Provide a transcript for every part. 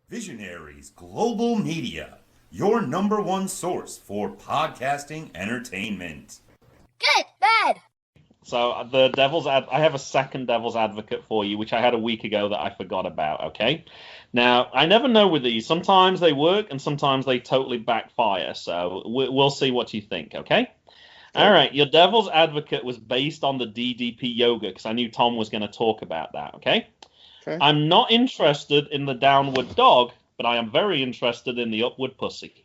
Visionaries Global Media, your number one source for podcasting entertainment. Good, bad. So I have a second devil's advocate for you, which I had a week ago that I forgot about, okay? Now, I never know with these. Sometimes they work and sometimes they totally backfire. So we'll see what you think, okay? All right, your devil's advocate was based on the DDP yoga because I knew Tom was going to talk about that, okay? I'm not interested in the downward dog, but I am very interested in the upward pussy.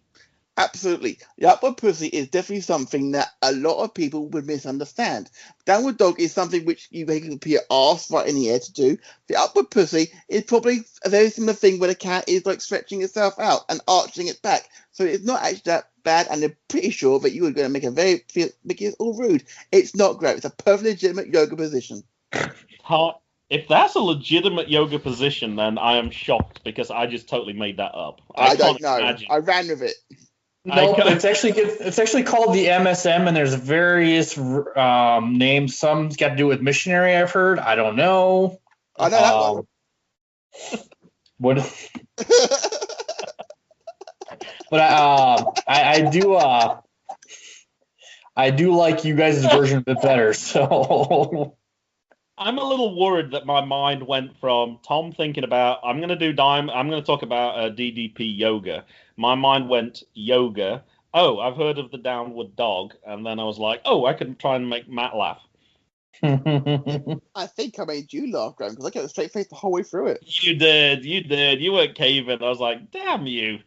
Absolutely. The upward pussy is definitely something that a lot of people would misunderstand. Downward dog is something which you make put your arse right in the air to do. The upward pussy is probably a very similar thing where the cat is like stretching itself out and arching it back. So it's not actually that bad, and I'm pretty sure that you are going to make it all rude. It's not great. It's a perfectly legitimate yoga position. If that's a legitimate yoga position, then I am shocked because I just totally made that up. I don't know. Imagine. I ran with it. No, it's actually called the MSM, and there's various names. Some's got to do with missionary. I've heard. I don't know. I know that one. What? But I do like you guys' version a bit better. So. I'm a little worried that my mind went from Tom thinking about I'm going to talk about DDP yoga. My mind went yoga. Oh, I've heard of the downward dog, and then I was like, oh, I can try and make Matt laugh. I think I made you laugh, Graham, because I kept a straight face the whole way through it. You did. You weren't caving. I was like, damn you.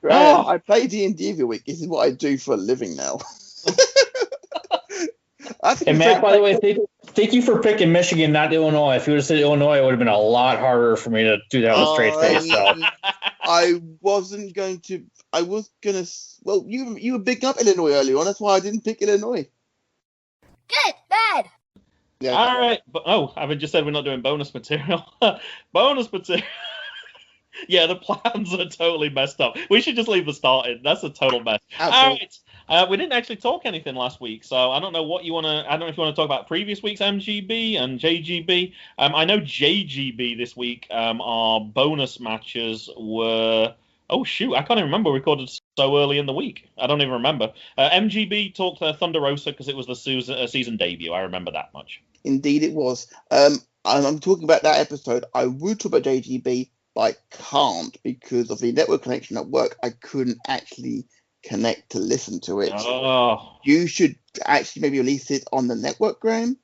Graham, I play D&D every week. This is what I do for a living now. And Matt, by the way, thank you for picking Michigan, not Illinois. If you would have said Illinois, it would have been a lot harder for me to do that with a straight face. So. I wasn't going to. I was going to. Well, you were picking up Illinois early on. That's why I didn't pick Illinois. Good, bad. Yeah. All right. I've just said we're not doing bonus material. Bonus material. Yeah, the plans are totally messed up. We should just leave the start in. That's a total mess. Absolutely. All right. We didn't actually talk anything last week, so I don't know what you want to. I don't know if you want to talk about previous week's MGB and JGB. I know JGB this week. Our bonus matches were. Oh shoot! I can't even remember. We recorded so early in the week. I don't even remember. MGB talked Thunder Rosa because it was the season debut. I remember that much. Indeed, it was. I'm talking about that episode. I would talk about JGB. I can't because of the network connection at work. I couldn't actually connect to listen to it. Oh. You should actually maybe release it on the network, Graham.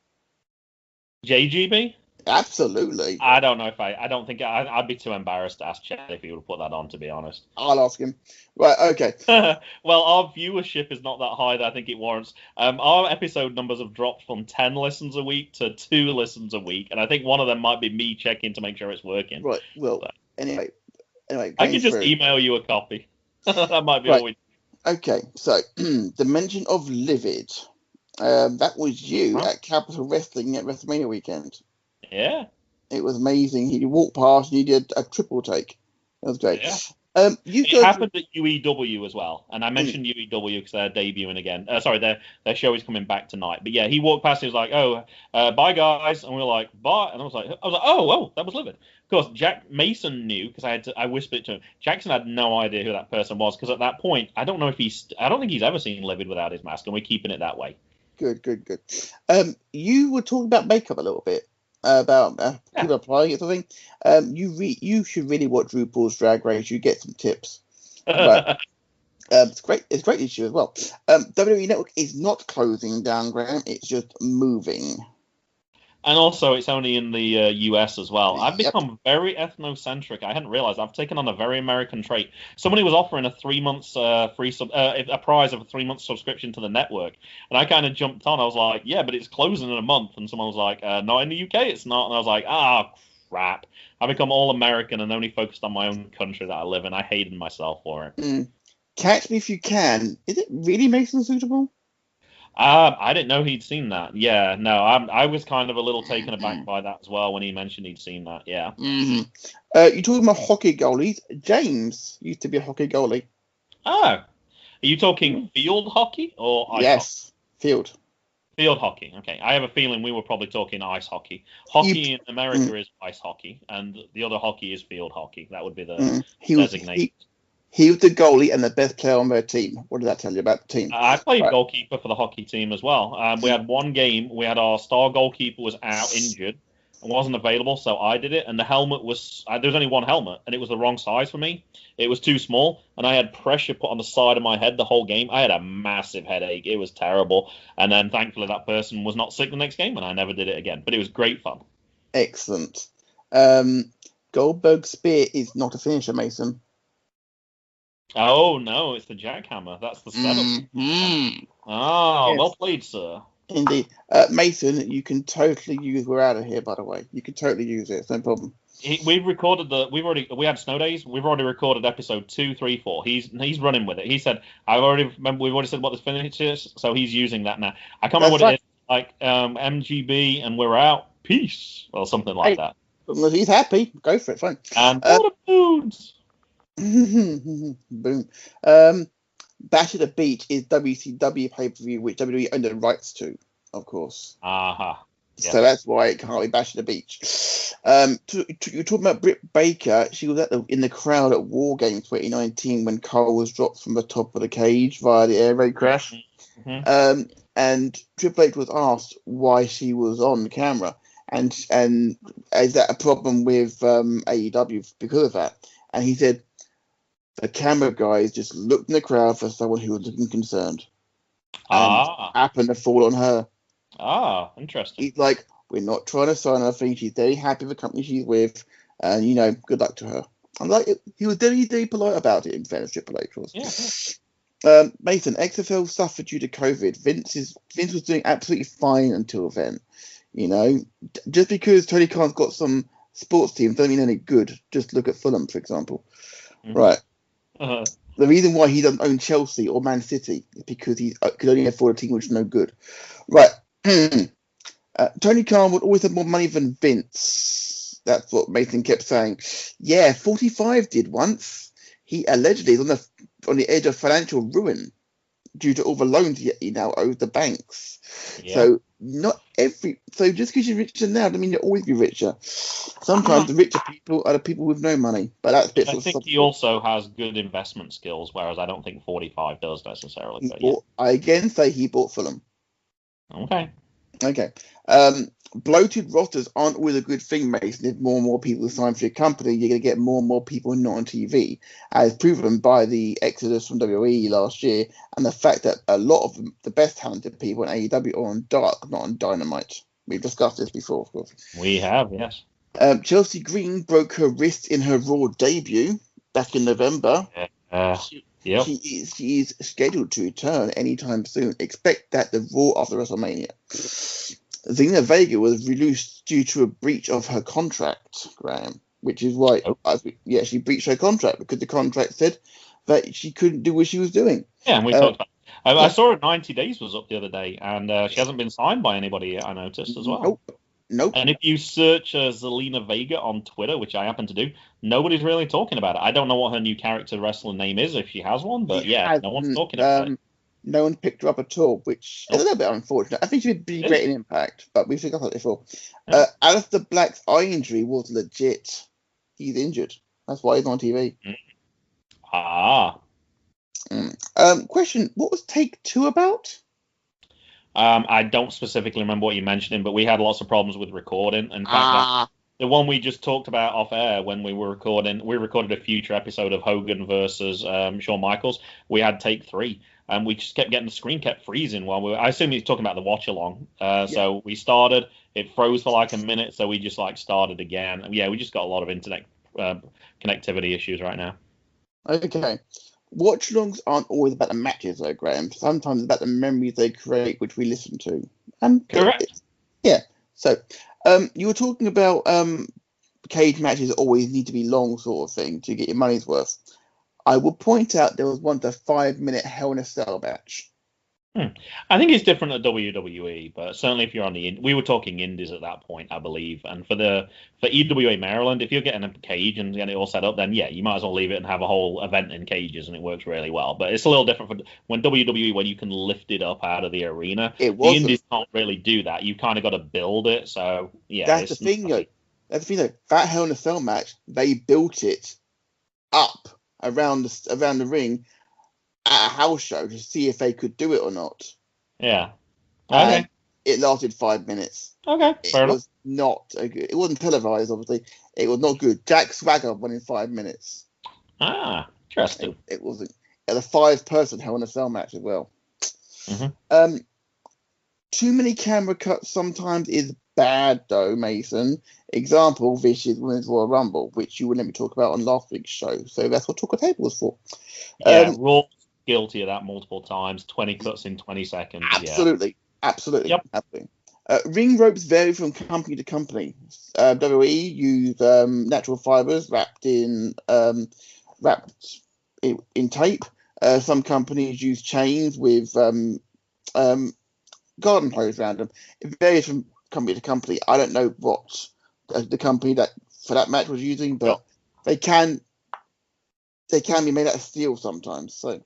JGB? Absolutely. I don't know if I don't think I'd be too embarrassed to ask Chad if he would put that on, to be honest. I'll ask him. Right, okay. Well, our viewership is not that high that I think it warrants. Our episode numbers have dropped from 10 listens a week to 2 listens a week, and I think one of them might be me checking to make sure it's working. Right, well, so. Anyway. I can just email you a copy. That might be all we. Okay, so Dimension of Livid. That was you at Capital Wrestling at WrestleMania weekend. Yeah. It was amazing. He walked past and he did a triple take. That was great. Yeah. It happened at UEW as well, and I mentioned UEW because they're debuting again. Their show is coming back tonight. But yeah, he walked past. He was like, "Oh, bye guys," and we were like, "Bye," and I was like, "Oh, that was Livid." Of course, Jack Mason knew because I whispered it to him. Jackson had no idea who that person was because at that point, I don't think he's ever seen Livid without his mask, and we're keeping it that way. Good. You were talking about makeup a little bit. About people applying it, sort of thing. You should really watch RuPaul's Drag Race. You get some tips. But, it's great. It's a great issue as well. WWE Network is not closing down, Graham. It's just moving. And also, it's only in the US as well. I've become very ethnocentric. I hadn't realized I've taken on a very American trait. Somebody was offering a 3 months a prize of a 3 month subscription to the network, and I kind of jumped on. I was like, "Yeah, but it's closing in a month." And someone was like, "Not in the UK, it's not." And I was like, crap! I become all American and only focused on my own country that I live in. I hated myself for it. Catch me if you can. Is it really Mason suitable? I didn't know he'd seen that. Yeah, no, I was kind of a little taken aback by that as well when he mentioned he'd seen that. Yeah. Mm-hmm. You're talking about hockey goalies. James used to be a hockey goalie. Oh, are you talking field hockey or ice yes, hockey? Field hockey. Okay, I have a feeling we were probably talking ice hockey. Hockey in America is ice hockey, and the other hockey is field hockey. That would be the designation. He was the goalie and the best player on their team. What did that tell you about the team? I played goalkeeper for the hockey team as well. We had one game. We had our star goalkeeper was out injured and wasn't available, so I did it. And the helmet was there was only one helmet, and it was the wrong size for me. It was too small, and I had pressure put on the side of my head the whole game. I had a massive headache. It was terrible. And then thankfully that person was not sick the next game, and I never did it again. But it was great fun. Excellent. Goldberg spear is not a finisher, Mason. Oh no, it's the jackhammer. That's the setup. Mm-hmm. Oh, Yes. well played, sir. Indeed. Mason, you can totally use. We're out of here, by the way. You can totally use it. It's no problem. We had snow days. We've already recorded episode 2, 3, 4. He's running with it. He said we've already said what the finish is, so he's using that now. I can't remember what it is, like MGB, and we're out. Peace, or something like that. If he's happy, go for it. Fine. And water foods. Boom. Bash at the Beach is WCW pay-per-view, which WWE owned the rights to, of course. Uh-huh. So that's why it can't be Bash at the Beach. You're talking about Britt Baker. She was in the crowd at War Games 2019 when Cole was dropped from the top of the cage via the air raid crash. Mm-hmm. And Triple H was asked why she was on camera, and is that a problem with AEW because of that? And he said the camera guys just looked in the crowd for someone who was looking concerned, and happened to fall on her. Interesting. He's like, we're not trying to sign her thing. She's very happy with the company she's with, and good luck to her. I'm like, he was very, very polite about it. In fairness, Triple H was. Yeah. Mason, XFL suffered due to COVID. Vince was doing absolutely fine until then. Just because Tony Khan's got some sports teams doesn't mean any good. Just look at Fulham, for example. Mm-hmm. Right. Uh-huh. The reason why he doesn't own Chelsea or Man City is because he could only afford a team which is no good. Right. Tony Khan would always have more money than Vince. That's what Mason kept saying. Yeah, 45 did once. He allegedly is on the edge of financial ruin due to all the loans he now owes the banks. Yeah. So just because you're richer now doesn't mean you'll always be richer. Sometimes the richer people are the people with no money. But that's a bit. I think he also has good investment skills, whereas I don't think 45 does necessarily. I again say he bought Fulham. Okay. Bloated rosters aren't always a good thing, Mason. If more and more people sign for your company, you're going to get more and more people not on TV, as proven by the exodus from WWE last year and the fact that a lot of the best talented people in AEW are on Dark, not on Dynamite. We've discussed this before, of course. We have, yes. Chelsea Green broke her wrist in her Raw debut back in November. Yep. She is scheduled to return anytime soon. Expect that the Raw after WrestleMania. Zelina Vega was released due to a breach of her contract, Graham, which is why she breached her contract because the contract said that she couldn't do what she was doing. Yeah, and we talked about it. I saw her 90 days was up the other day, and she hasn't been signed by anybody yet, I noticed as well. Nope. And if you search Zelina Vega on Twitter, which I happen to do, nobody's really talking about it. I don't know what her new character wrestler name is, if she has one, but no one's talking about it. No one picked her up at all, which is a little bit unfortunate. I think she'd be great in Impact, but we've discussed that before. Alistair Black's eye injury was legit. He's injured. That's why he's on TV. Question, what was Take 2 about? I don't specifically remember what you mentioned, but we had lots of problems with recording. In fact, the one we just talked about off air when we were recording, we recorded a future episode of Hogan versus Shawn Michaels. We had Take 3, and we just kept getting the screen kept freezing while I assume he's talking about the watch along. So we started, it froze for like a minute, so we just started again. Yeah, we just got a lot of internet connectivity issues right now. Okay. Watch-alongs aren't always about the matches, though, Graham. Sometimes it's about the memories they create, which we listen to. Correct. Yeah. So, you were talking about cage matches always need to be long, sort of thing, to get your money's worth. I will point out there was once a 5-minute Hell in a Cell match. I think it's different at WWE, but certainly if you're on we were talking indies at that point, I believe. And for EWA Maryland, if you're getting a cage and getting it all set up, then yeah, you might as well leave it and have a whole event in cages, and it works really well. But it's a little different for when WWE, when you can lift it up out of the arena. It The wasn't. indies can't really do that. You kind of got to build it. So yeah, That's the thing, though. That's the thing, though. That Hell in a Cell match, they built it up around the ring at a house show to see if they could do it or not. Yeah. And Okay. it lasted 5 minutes. Okay. Fair It enough. was not a good. It wasn't televised, obviously. It was not good. Jack Swagger won in 5 minutes. Ah, interesting. It wasn't. It was a 5-person Hell in a Cell match as well. Mhm. Too many camera cuts sometimes is bad, though, Mason. Example, Vicious Women's Royal Rumble, which you wouldn't let me talk about on last week's show. So that's what Talk of Table was for. Yeah, Raw guilty of that multiple times. 20 cuts in 20 seconds. Absolutely. Absolutely. Yep. Absolutely. Ring ropes vary from company to company. WWE use natural fibers wrapped in tape. Some companies use chains with garden hose around them. It varies from company to company. I don't know what the company that for that match was using, but they can be made out of steel sometimes. So,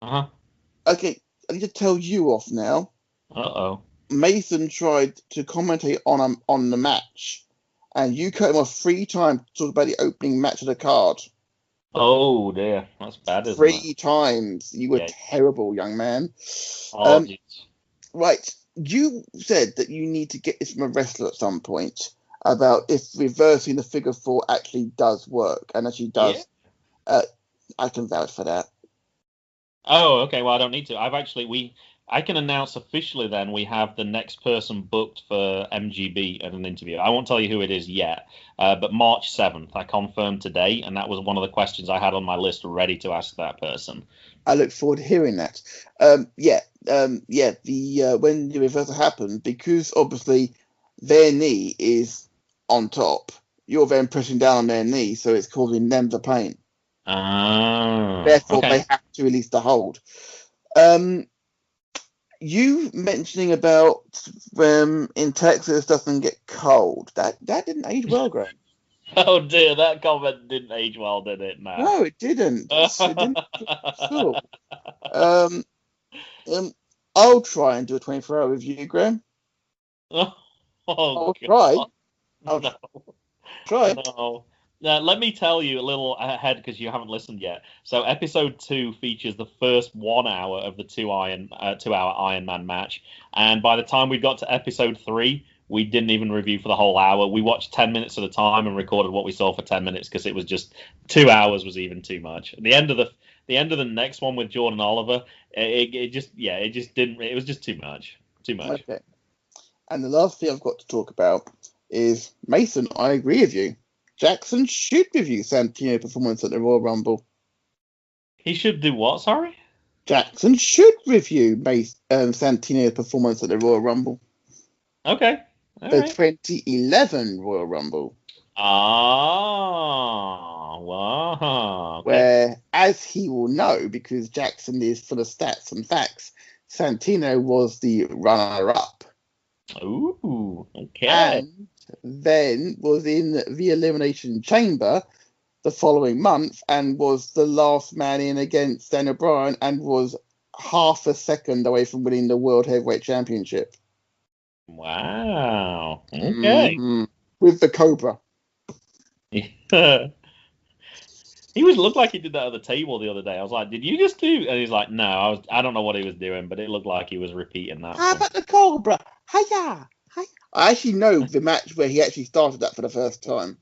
okay, I need to tell you off now. Uh-oh. Mason tried to commentate on the match, and you cut him off 3 times to talk about the opening match of the card. Oh dear, that's bad, isn't 3 times. You were Yeah. terrible, young man. Oh, jeez. Right, you said that you need to get this from a wrestler at some point about if reversing the figure 4 actually does work, and actually does. I can vouch for that. Oh, okay. Well, I don't need to. I can announce officially then we have the next person booked for MGB at an interview. I won't tell you who it is yet, but March 7th, I confirmed today, and that was one of the questions I had on my list ready to ask that person. I look forward to hearing that. When the reversal happened, because obviously their knee is on top, you're then pressing down on their knee, so it's causing them the pain. Therefore, Okay. they have to release the hold. You mentioning about in Texas doesn't get cold. That didn't age well, Graham. Oh dear, that comment didn't age well, did it? No, it didn't. It didn't cool. I'll try and do a 24-hour review, Graham. I'll try. I'll try. No. Let me tell you a little ahead because you haven't listened yet. So episode 2 features the first 1 hour of the 2-hour Iron Man match, and by the time we got to episode 3, we didn't even review for the whole hour. We watched 10 minutes at a time and recorded what we saw for 10 minutes because it was just 2 hours was even too much. The end of the next one with Jordan Oliver, it was just too much. Too much. Okay. And the last thing I've got to talk about is Mason. I agree with you. Jackson should review Santino's performance at the Royal Rumble. He should do what? Sorry. Jackson should review Santino's performance at the Royal Rumble. Okay. The 2011 Royal Rumble. Ah, wow. Okay. Where, as he will know, because Jackson is full of stats and facts, Santino was the runner-up. Ooh, okay. And then was in the Elimination Chamber the following month and was the last man in against Daniel Bryan and was half a second away from winning the World Heavyweight Championship. Wow. Okay. With the Cobra. He looked like he did that at the table the other day. I was like, "Did you just do?" And he's like, "No, I don't know what he was doing, but it looked like he was repeating that." How about the Cobra? Hiya! Hi. I actually know the match where he actually started that for the first time.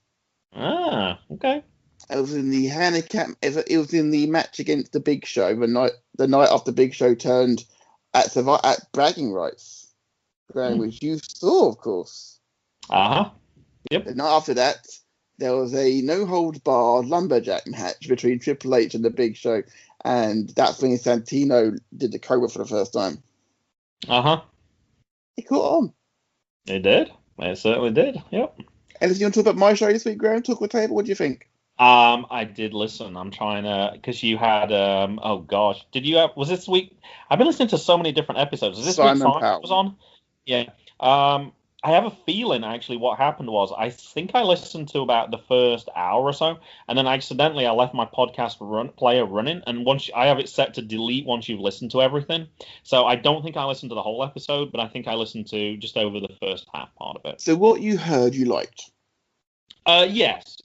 Ah, okay. It was in the handicap. It was in the match against the Big Show the night after Big Show turned at bragging rights, which you saw, of course. Yep. The night after that, there was a no-holds-barred lumberjack match between Triple H and the Big Show, and that's when Santino did the Cobra for the first time. He caught on. It did. It certainly did. Yep. Anything you want to talk about my show this week, Graham? Talk with Table. What do you think? I did listen. I'm trying to, because you had oh gosh, did you have, was this week? I've been listening to so many different episodes. Is this week Simon Simon Powell. was on? Yeah. I have a feeling actually what happened was I think I listened to about the first hour or so, and then accidentally I left my podcast player running, and I have it set to delete once you've listened to everything. So I don't think I listened to the whole episode, but I think I listened to just over the first half part of it. So what you heard, you liked. Yes.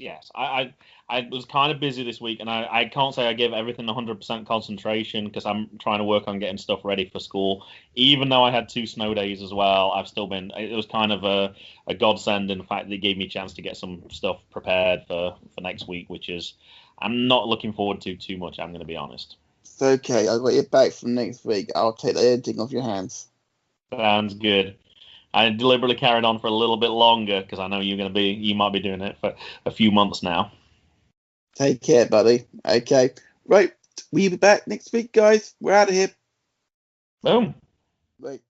I was kind of busy this week, and I can't say I gave everything 100% concentration because I'm trying to work on getting stuff ready for school. Even though I had 2 snow days as well, I've still been. It was kind of a godsend in the fact that it gave me a chance to get some stuff prepared for next week, which is I'm not looking forward to too much. I'm going to be honest. It's okay. I'll get you back from next week. I'll take the editing off your hands. Sounds good. I deliberately carried on for a little bit longer because I know you might be doing it for a few months now. Take care, buddy. Okay. Right. We'll be back next week, guys. We're out of here. Boom. Right.